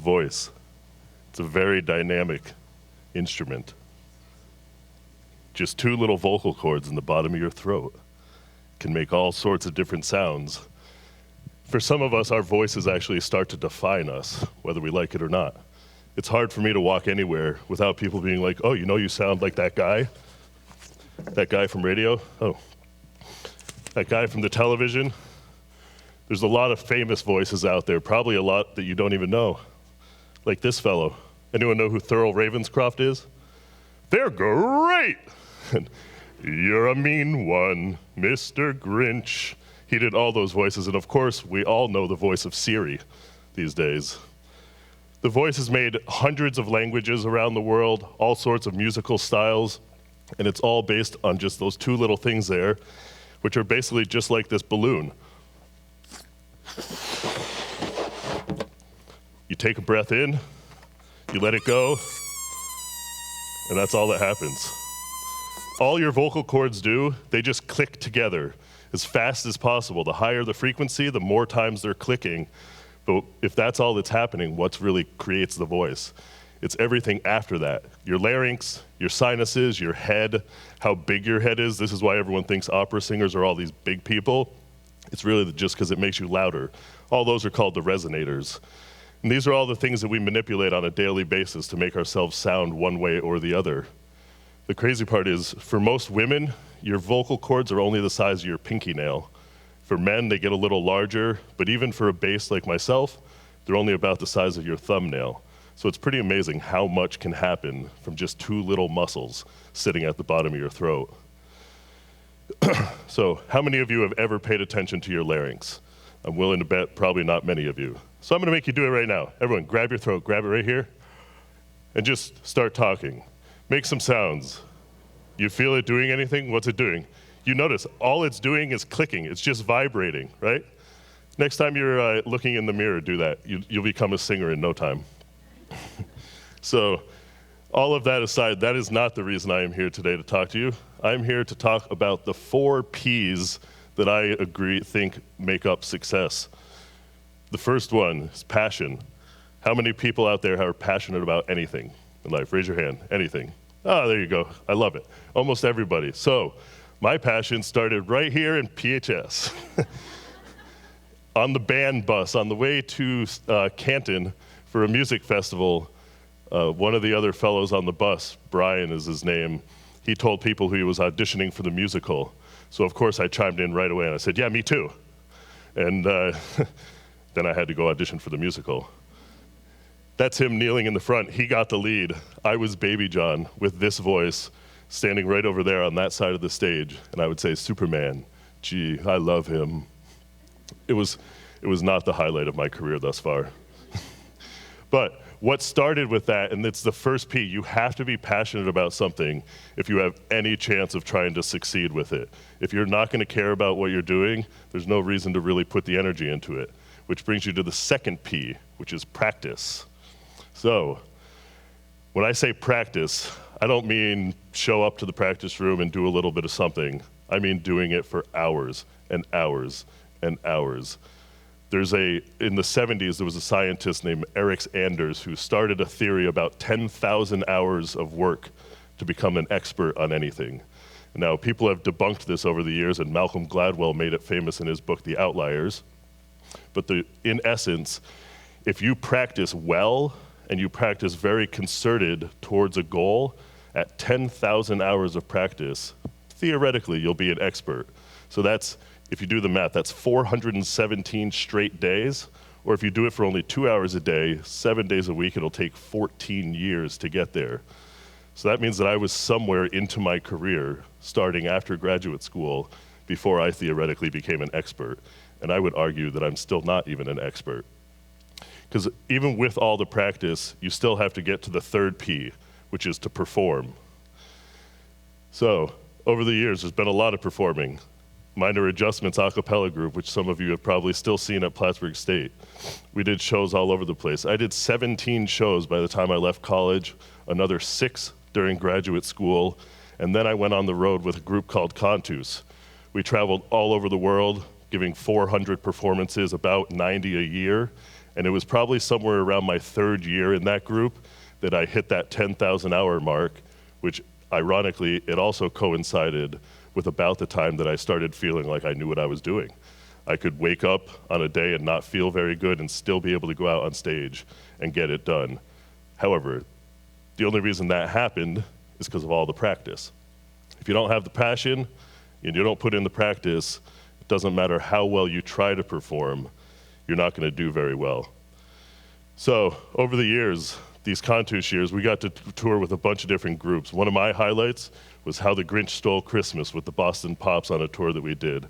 voice. It's a very dynamic instrument. Just two little vocal cords in the bottom of your throat can make all sorts of different sounds. For some of us, our voices actually start to define us, whether we like it or not. It's hard for me to walk anywhere without people being like, oh, you know, you sound like that guy from radio. Oh, that guy from the television. There's a lot of famous voices out there, probably a lot that you don't even know. Like this fellow. Anyone know who Thurl Ravenscroft is? They're great! You're a mean one, Mr. Grinch. He did all those voices, and of course, we all know the voice of Siri these days. The voice has made hundreds of languages around the world, all sorts of musical styles, and it's all based on just those two little things there, which are basically just like this balloon. You take a breath in, you let it go, and that's all that happens. All your vocal cords do, they just click together as fast as possible. The higher the frequency, the more times they're clicking. But if that's all that's happening, what really creates the voice? It's everything after that. Your larynx, your sinuses, your head, how big your head is. This is why everyone thinks opera singers are all these big people. It's really just because it makes you louder. All those are called the resonators. And these are all the things that we manipulate on a daily basis to make ourselves sound one way or the other. The crazy part is, for most women, your vocal cords are only the size of your pinky nail. For men, they get a little larger, but even for a bass like myself, they're only about the size of your thumbnail. So it's pretty amazing how much can happen from just two little muscles sitting at the bottom of your throat. So how many of you have ever paid attention to your larynx? I'm willing to bet probably not many of you. So I'm gonna make you do it right now. Everyone, grab your throat, grab it right here, and just start talking. Make some sounds. You feel it doing anything? What's it doing? You notice all it's doing is clicking. It's just vibrating, right? Next time you're looking in the mirror, do that. You'll become a singer in no time. So all of that aside, that is not the reason I am here today to talk to you. I'm here to talk about the 4 P's that I think make up success. The first one is passion. How many people out there are passionate about anything in life? Raise your hand. Anything. Ah, there you go. I love it. Almost everybody. So my passion started right here in PHS. On the band bus, on the way to Canton for a music festival, one of the other fellows on the bus, Brian is his name, he told people who he was auditioning for the musical. So of course I chimed in right away and I said, yeah, me too. And then I had to go audition for the musical. That's him kneeling in the front. He got the lead. I was Baby John with this voice standing right over there on that side of the stage. And I would say, Superman, gee, I love him. It was not the highlight of my career thus far. But what started with that, and it's the first P, you have to be passionate about something if you have any chance of trying to succeed with it. If you're not gonna care about what you're doing, there's no reason to really put the energy into it. Which brings you to the second P, which is practice. So, when I say practice, I don't mean show up to the practice room and do a little bit of something. I mean doing it for hours and hours and hours. In the 70s, there was a scientist named Eric Anders who started a theory about 10,000 hours of work to become an expert on anything. Now, people have debunked this over the years, and Malcolm Gladwell made it famous in his book, The Outliers. But in essence, if you practice well, and you practice very concerted towards a goal, at 10,000 hours of practice, theoretically, you'll be an expert. So that's, if you do the math, that's 417 straight days, or if you do it for only 2 hours a day, 7 days a week, it'll take 14 years to get there. So that means that I was somewhere into my career, starting after graduate school, before I theoretically became an expert. And I would argue that I'm still not even an expert. Because even with all the practice, you still have to get to the third P, which is to perform. So, over the years, there's been a lot of performing. Minor Adjustments a cappella group, which some of you have probably still seen at Plattsburgh State. We did shows all over the place. I did 17 shows by the time I left college, another 6 during graduate school, and then I went on the road with a group called CANTUS. We traveled all over the world, giving 400 performances, about 90 a year, And it was probably somewhere around my third year in that group that I hit that 10,000 hour mark, which ironically, it also coincided with about the time that I started feeling like I knew what I was doing. I could wake up on a day and not feel very good and still be able to go out on stage and get it done. However, the only reason that happened is because of all the practice. If you don't have the passion and you don't put in the practice, it doesn't matter how well you try to perform, you're not going to do very well. So over the years, these CANTUS years, we got to tour with a bunch of different groups. One of my highlights was How the Grinch Stole Christmas with the Boston Pops on a tour that we did.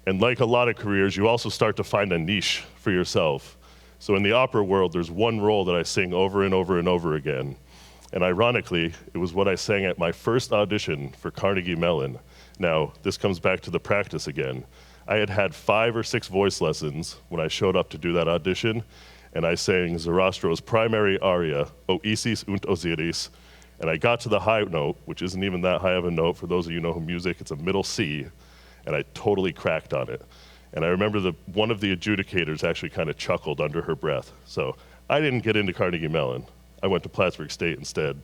And like a lot of careers, you also start to find a niche for yourself. So in the opera world, there's one role that I sing over and over and over again. And ironically, it was what I sang at my first audition for Carnegie Mellon. Now, this comes back to the practice again. I had had 5 or 6 voice lessons when I showed up to do that audition, and I sang Zarostro's primary aria, O Isis und Osiris, and I got to the high note, which isn't even that high of a note. For those of you who know music, it's a middle C, and I totally cracked on it. And I remember one of the adjudicators actually kind of chuckled under her breath. So I didn't get into Carnegie Mellon. I went to Plattsburgh State instead.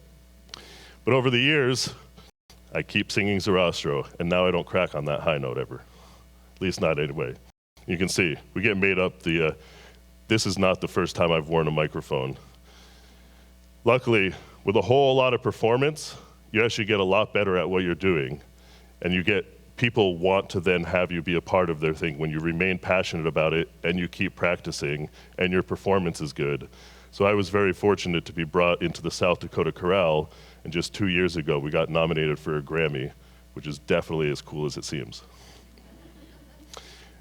But over the years, I keep singing Zarostro, and now I don't crack on that high note ever. At least not anyway. You can see, we get made up this is not the first time I've worn a microphone. Luckily, with a whole lot of performance, you actually get a lot better at what you're doing, and people want to then have you be a part of their thing when you remain passionate about it and you keep practicing and your performance is good. So I was very fortunate to be brought into the South Dakota Chorale, and just 2 years ago we got nominated for a Grammy, which is definitely as cool as it seems.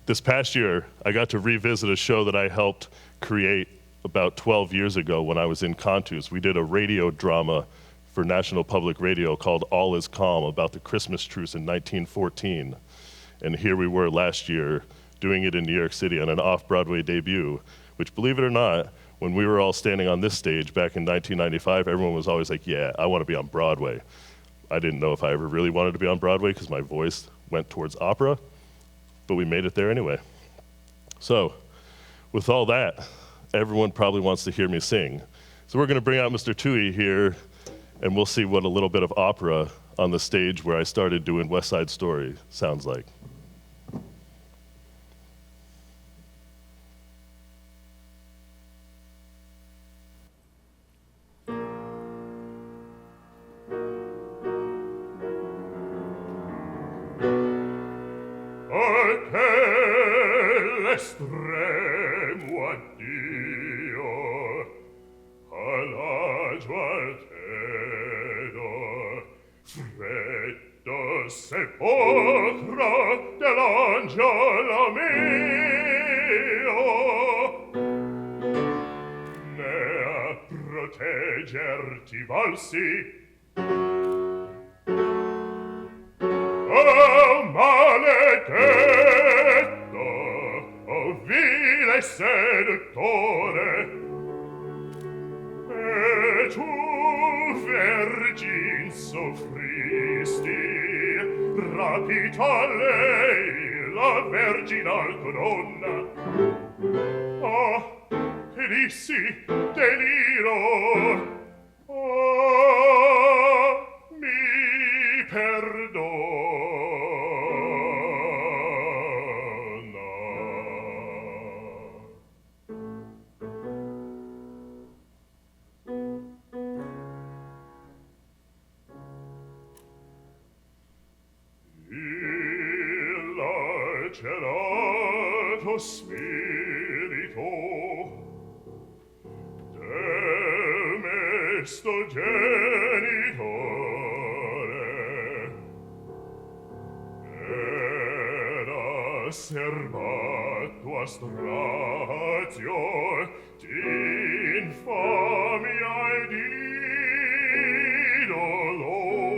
This past year, I got to revisit a show that I helped create about 12 years ago when I was in CANTUS. We did a radio drama for National Public Radio called All Is Calm about the Christmas Truce in 1914. And here we were last year doing it in New York City on an off-Broadway debut, which, believe it or not, when we were all standing on this stage back in 1995, everyone was always like, yeah, I want to be on Broadway. I didn't know if I ever really wanted to be on Broadway because my voice went towards opera, but we made it there anyway. So with all that, everyone probably wants to hear me sing. So we're going to bring out Mr. Tui here, and we'll see what a little bit of opera on the stage where I started doing West Side Story sounds like. Estremo addio all'agio altedo, freddo sepolcro dell'angelo mio, ne a proteggerti volsi. Oh, maledetto, oh, vile seduttore, e tu, vergine, soffristi, rapito a lei, la verginal colonna. Oh, che dissi, deliro, oh, mi perdona. Gelato spirito del mesto genitore era serbato a strazio d'infamia e di dolore.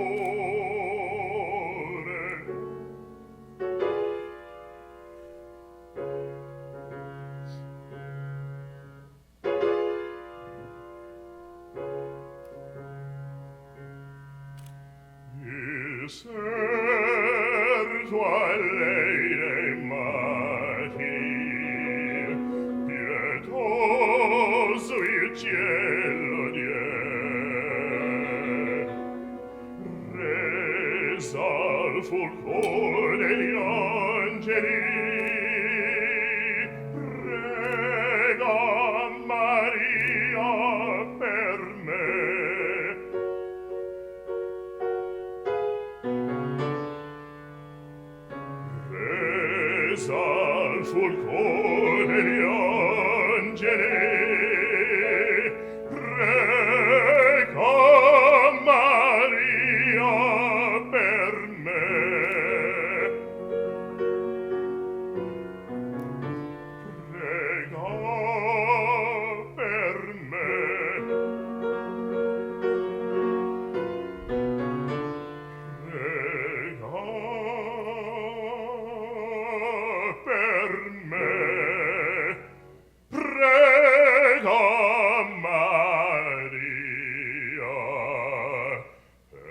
Serto a lei dei mati, fulcro degli angeli, prega Maria per me. Resa al fulcro degli angeli, prega Maria per me. Prega per me. Prega per me. Prega Maria per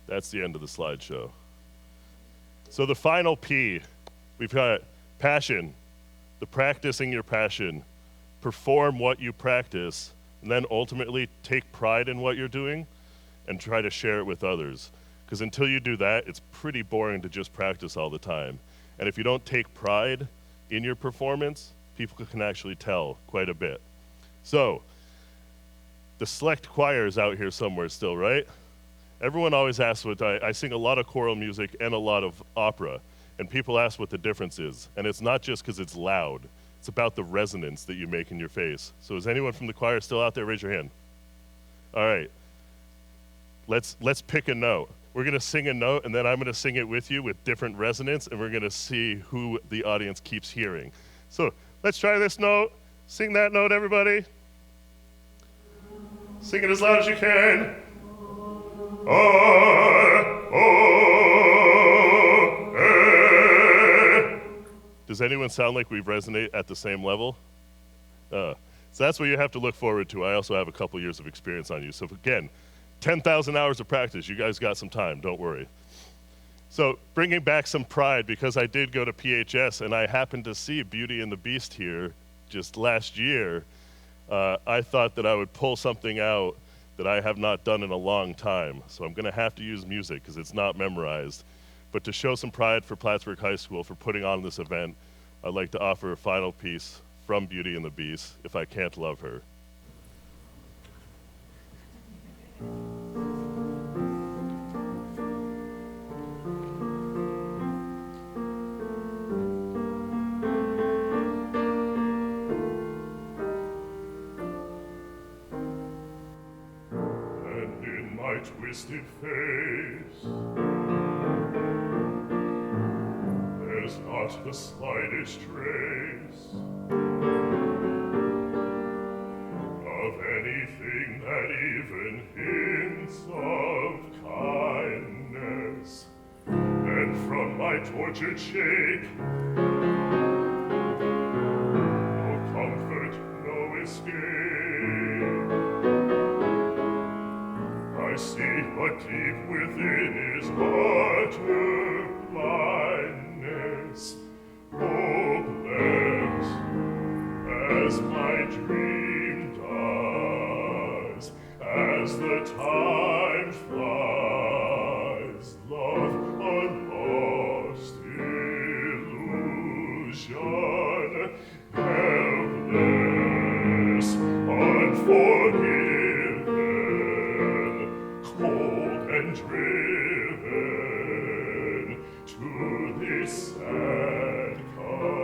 That's the end of the slideshow. So the final P, we've got passion, the practicing your passion, perform what you practice, and then ultimately take pride in what you're doing and try to share it with others. Because until you do that, it's pretty boring to just practice all the time. And if you don't take pride in your performance, people can actually tell quite a bit. So, the select choir is out here somewhere still, right? Everyone always asks what I sing a lot of choral music and a lot of opera, and people ask what the difference is. And it's not just because it's loud. It's about the resonance that you make in your face. So is anyone from the choir still out there? Raise your hand. All right. Let's pick a note. We're gonna sing a note, and then I'm gonna sing it with you with different resonance, and we're gonna see who the audience keeps hearing. So let's try this note. Sing that note, everybody. Sing it as loud as you can. Does anyone sound like we resonate at the same level? So that's what you have to look forward to. I also have a couple years of experience on you. So again, 10,000 hours of practice. You guys got some time, don't worry. So bringing back some pride, because I did go to PHS and I happened to see Beauty and the Beast here just last year, I thought that I would pull something out that I have not done in a long time. So I'm gonna have to use music because it's not memorized. But to show some pride for Plattsburgh High School for putting on this event, I'd like to offer a final piece from Beauty and the Beast, If I Can't Love Her. Twisted face, there's not the slightest trace of anything that even hints of kindness. And from my tortured shape, no comfort, no escape. I see what deep within is utter blindness, hopeless as my dream does, as the time flies, love a lost illusion, helpless, unforgiven, cold and driven to this sad conclusion.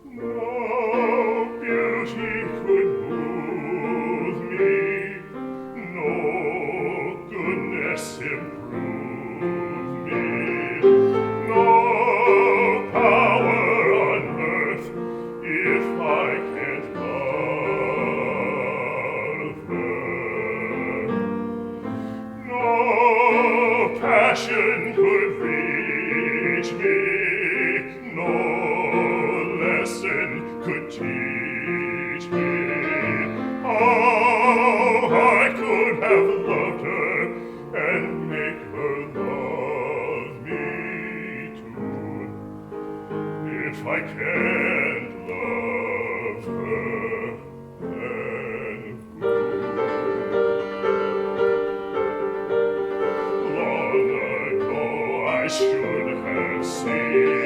No beauty could move me, no goodness improve me, no I can't love her, then who? Long ago I should have seen